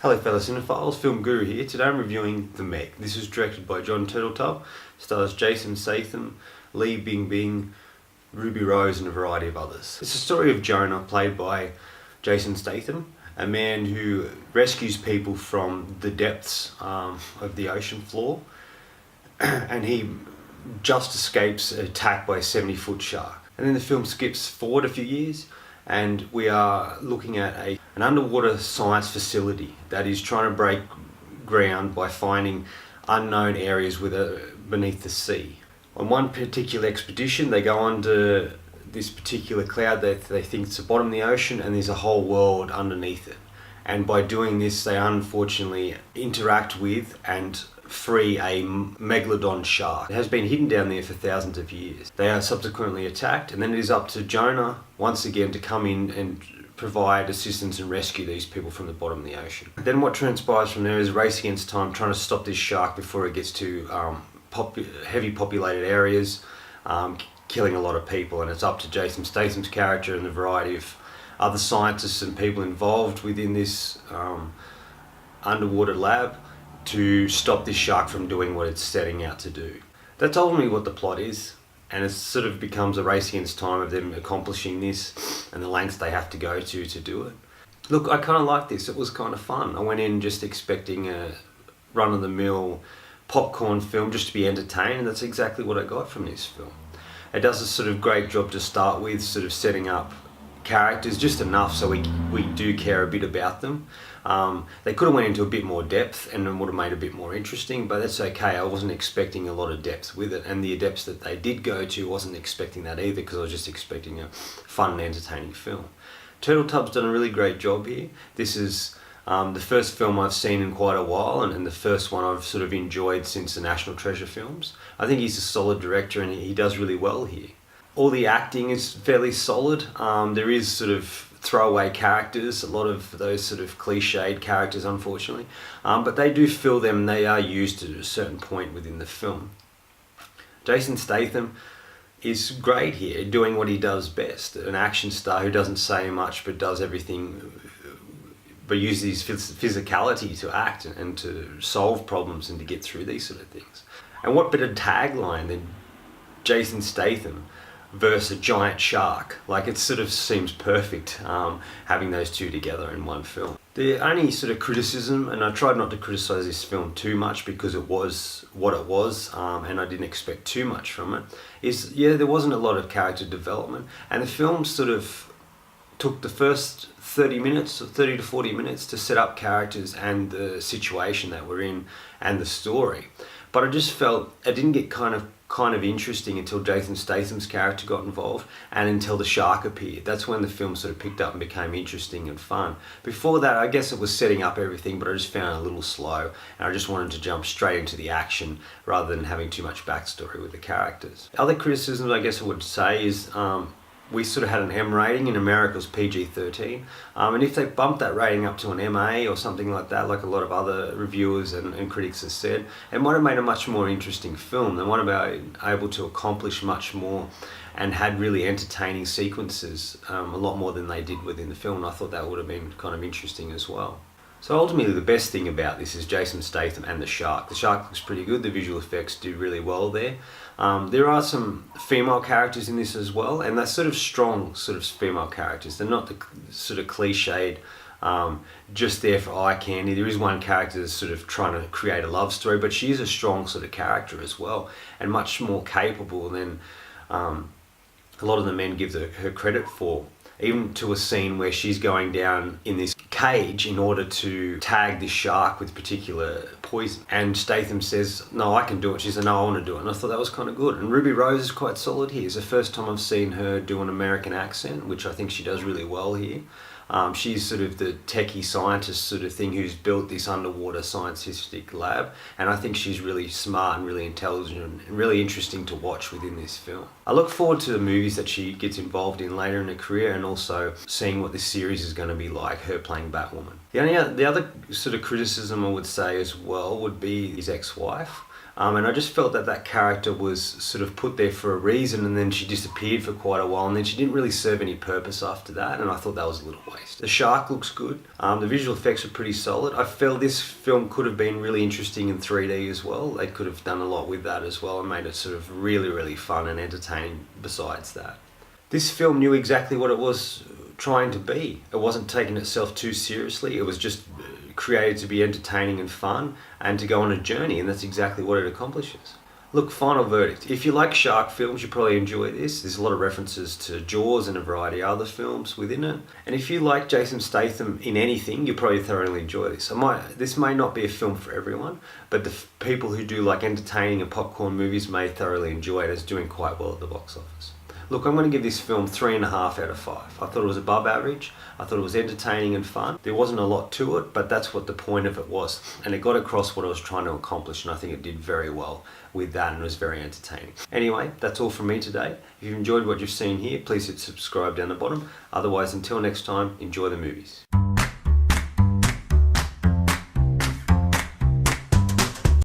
Hello fellow cinephiles, Film Guru here. Today I'm reviewing The Meg. This is directed by Jon TurtleTub, stars Jason Statham, Lee Bingbing, Ruby Rose and a variety of others. It's the story of Jonah, played by Jason Statham, a man who rescues people from the depths of the ocean floor, and he just escapes an attack by a 70-foot shark. And then the film skips forward a few years and we are looking at an underwater science facility that is trying to break ground by finding unknown areas beneath the sea. On one particular expedition, they go under this particular cloud that they think is the bottom of the ocean, and there's a whole world underneath it. And by doing this, they unfortunately interact with and free a megalodon shark. It has been hidden down there for thousands of years. They are subsequently attacked, and then it is up to Jonah once again to come in and provide assistance and rescue these people from the bottom of the ocean. Then what transpires from there is a race against time, trying to stop this shark before it gets to heavy populated areas, killing a lot of people. And it's up to Jason Statham's character and the variety of other scientists and people involved within this underwater lab to stop this shark from doing what it's setting out to do. That's ultimately what the plot is, and it sort of becomes a race against time of them accomplishing this and the lengths they have to go to do it. Look, I kind of like this. It was kind of fun. I went in just expecting a run-of-the-mill popcorn film just to be entertained, and that's exactly what I got from this film. It does a sort of great job to start with, sort of setting up characters just enough so we do care a bit about them. They could have went into a bit more depth and would have made it a bit more interesting, but that's okay. I wasn't expecting a lot of depth with it, and the depths that they did go to, wasn't expecting that either, because I was just expecting a fun and entertaining film. TurtleTub's done a really great job here. This is the first film I've seen in quite a while, and the first one I've sort of enjoyed since the National Treasure films. I think he's a solid director and he does really well here. All the acting is fairly solid. There is sort of throwaway characters, a lot of those sort of cliched characters, unfortunately, but they do fill them. They are used at a certain point within the film. Jason Statham is great here, doing what he does best, an action star who doesn't say much but does everything, but uses his physicality to act and to solve problems and to get through these sort of things. And what better tagline than Jason Statham versus a giant shark? Like, it sort of seems perfect having those two together in one film. The only sort of criticism, and I tried not to criticize this film too much because it was what it was, and I didn't expect too much from it, is there wasn't a lot of character development, and the film sort of took the first 30 to 40 minutes to set up characters and the situation that we're in and the story. But I just felt it didn't get kind of interesting until Jason Statham's character got involved and until the shark appeared. That's when the film sort of picked up and became interesting and fun. Before that, I guess it was setting up everything, but I just found it a little slow, and I just wanted to jump straight into the action rather than having too much backstory with the characters. Other criticisms I guess I would say is we sort of had an M rating. In America it was PG-13, and if they bumped that rating up to an MA or something like that, like a lot of other reviewers and critics have said, it might have made a much more interesting film. They might have been able to accomplish much more and had really entertaining sequences, a lot more than they did within the film, and I thought that would have been kind of interesting as well. So ultimately the best thing about this is Jason Statham and the shark. The shark looks pretty good, the visual effects do really well there. There are some female characters in this as well, and they're sort of strong sort of female characters. They're not the sort of cliched, just there for eye candy. There is one character that's sort of trying to create a love story, but she is a strong sort of character as well, and much more capable than a lot of the men give her credit for. Even to a scene where she's going down in this cage in order to tag this shark with particular poison. And Statham says, no, I can do it. She said, no, I want to do it. And I thought that was kind of good. And Ruby Rose is quite solid here. It's the first time I've seen her do an American accent, which I think she does really well here. She's sort of the techie scientist sort of thing who's built this underwater scientific lab, and I think she's really smart and really intelligent and really interesting to watch within this film. I look forward to the movies that she gets involved in later in her career, and also seeing what this series is going to be like, her playing Batwoman. The other sort of criticism I would say as well would be his ex-wife. And I just felt that that character was sort of put there for a reason, and then she disappeared for quite a while, and then she didn't really serve any purpose after that, and I thought that was a little waste. The shark looks good. The visual effects are pretty solid. I feel this film could have been really interesting in 3D as well. They could have done a lot with that as well and made it sort of really fun and entertaining besides that. This film knew exactly what it was trying to be. It wasn't taking itself too seriously. It was just created to be entertaining and fun and to go on a journey, and that's exactly what it accomplishes. Look, final verdict. If you like shark films, you probably enjoy this. There's a lot of references to Jaws and a variety of other films within it. And if you like Jason Statham in anything, you'll probably thoroughly enjoy this. This may not be a film for everyone, but the people who do like entertaining and popcorn movies may thoroughly enjoy it. It's doing quite well at the box office. Look, I'm going to give this film 3.5 out of 5. I thought it was above average. I thought it was entertaining and fun. There wasn't a lot to it, but that's what the point of it was. And it got across what I was trying to accomplish, and I think it did very well with that, and it was very entertaining. Anyway, that's all from me today. If you've enjoyed what you've seen here, please hit subscribe down the bottom. Otherwise, until next time, enjoy the movies.